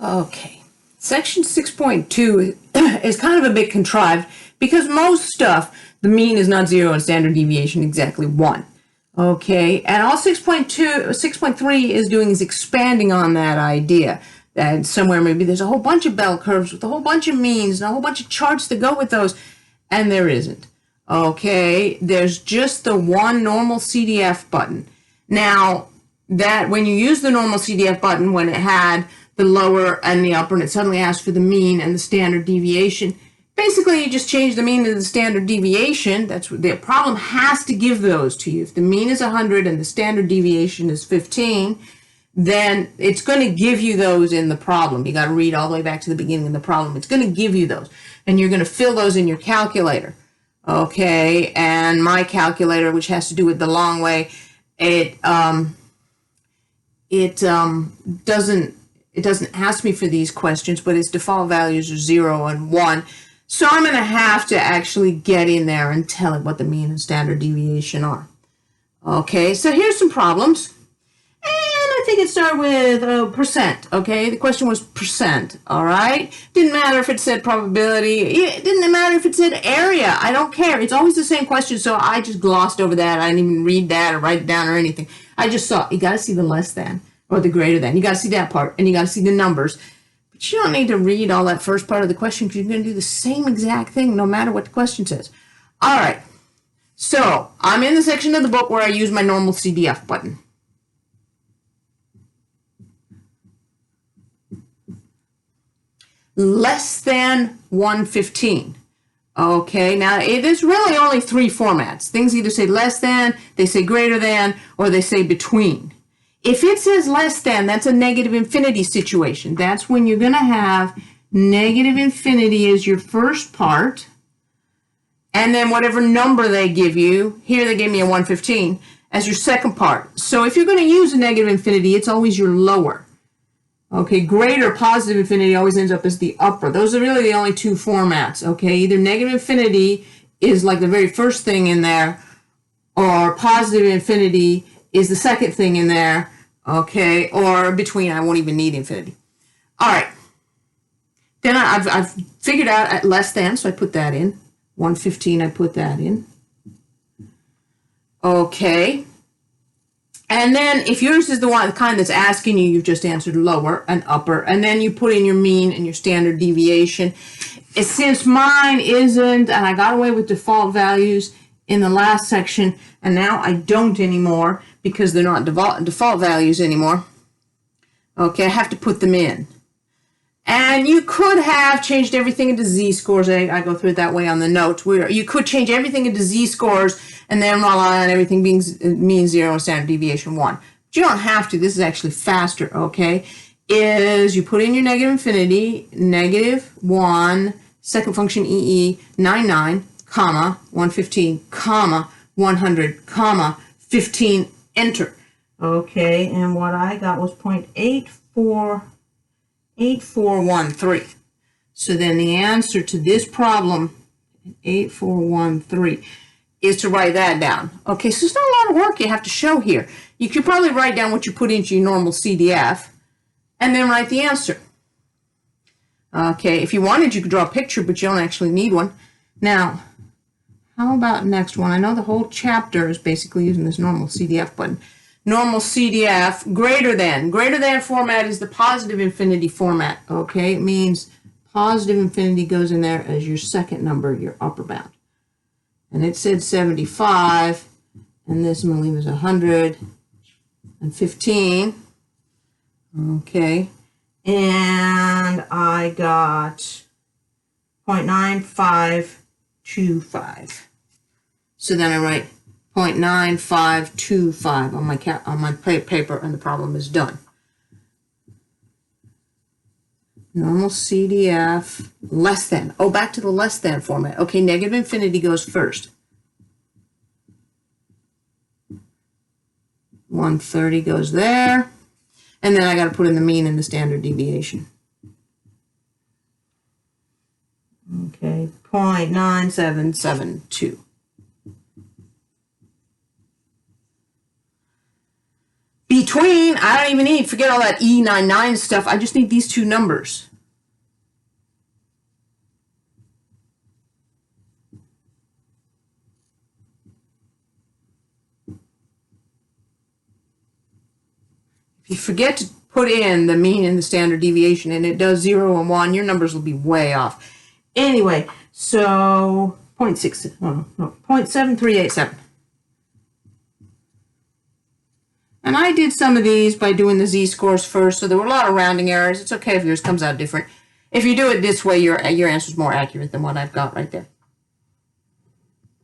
Okay, section 6.2 is kind of a bit contrived because most stuff, the mean is not 0 and standard deviation exactly 1. Okay, and all 6.3 is doing is expanding on that idea that somewhere maybe there's a whole bunch of bell curves with a whole bunch of means and a whole bunch of charts to go with those, and there isn't. Okay, there's just the one normal CDF button. Now, that when you use the normal CDF button, when it had the lower and the upper, and it suddenly asked for the mean and the standard deviation, basically you just change the mean to the standard deviation. That's what the problem has to give those to you. If the mean is 100 and the standard deviation is 15, then it's going to give you those in the problem. You got to read all the way back to the beginning of the problem. It's going to give you those, and you're going to fill those in your calculator. Okay, and my calculator, which has to do with the long way, it doesn't ask me for these questions, but its default values are 0 and 1. So I'm going to have to actually get in there and tell it what the mean and standard deviation are. Okay, so here's some problems. And I think it started with percent, okay? The question was percent, all right? Didn't matter if it said probability. It didn't matter if it said area. I don't care. It's always the same question, so I just glossed over that. I didn't even read that or write it down or anything. I just saw, you got to see the less than or the greater than. You got to see that part, and you got to see the numbers. But you don't need to read all that first part of the question because you're going to do the same exact thing no matter what the question says. All right, so I'm in the section of the book where I use my normal CDF button. Less than 115. Okay, now it is really only 3 formats. Things either say less than, they say greater than, or they say between. If it says less than, that's a negative infinity situation. That's when you're going to have negative infinity as your first part, and then whatever number they give you, here they gave me a 115, as your second part. So if you're going to use a negative infinity, it's always your lower. Okay, greater positive infinity always ends up as the upper. Those are really the only 2 formats, okay? Either negative infinity is like the very first thing in there, or positive infinity is the second thing in there, okay? Or between, I won't even need infinity. All right. Then I've figured out at less than, so I put that in. 115, I put that in. Okay. And then if yours is the kind that's asking you, you've just answered lower and upper, and then you put in your mean and your standard deviation. Since mine isn't, and I got away with default values in the last section, and now I don't anymore because they're not default values anymore. Okay, I have to put them in. And you could have changed everything into z-scores. I go through it that way on the notes. Where you could change everything into z-scores and then rely on everything being mean 0 and standard deviation 1. But you don't have to. This is actually faster, okay? Is you put in your negative infinity, negative 1, second function EE, 99, comma, 115, comma, 100, comma, 15, enter. Okay, and what I got was 0.8413. So then the answer to this problem, 8413, is to write that down. Okay, so it's not a lot of work you have to show here. You could probably write down what you put into your normal CDF and then write the answer. Okay, if you wanted, you could draw a picture, but you don't actually need one. Now, how about next one? I know the whole chapter is basically using this normal CDF button. Normal CDF, greater than. Greater than format is the positive infinity format, okay? It means positive infinity goes in there as your second number, your upper bound. And it said 75, and this I'm going to leave as 115. Okay. And I got 0.9525. So then I write 0.9525 on my paper, and the problem is done. Normal CDF, less than. Oh, back to the less than format. Okay, negative infinity goes first. 130 goes there. And then I got to put in the mean and the standard deviation. Okay, 0.9772. between, I don't even need, forget all that E99 stuff. I just need these two numbers. If you forget to put in the mean and the standard deviation, and it does 0 and 1, your numbers will be way off. Anyway, so 0.7387. And I did some of these by doing the z-scores first, so there were a lot of rounding errors. It's okay if yours comes out different. If you do it this way, your answer is more accurate than what I've got right there.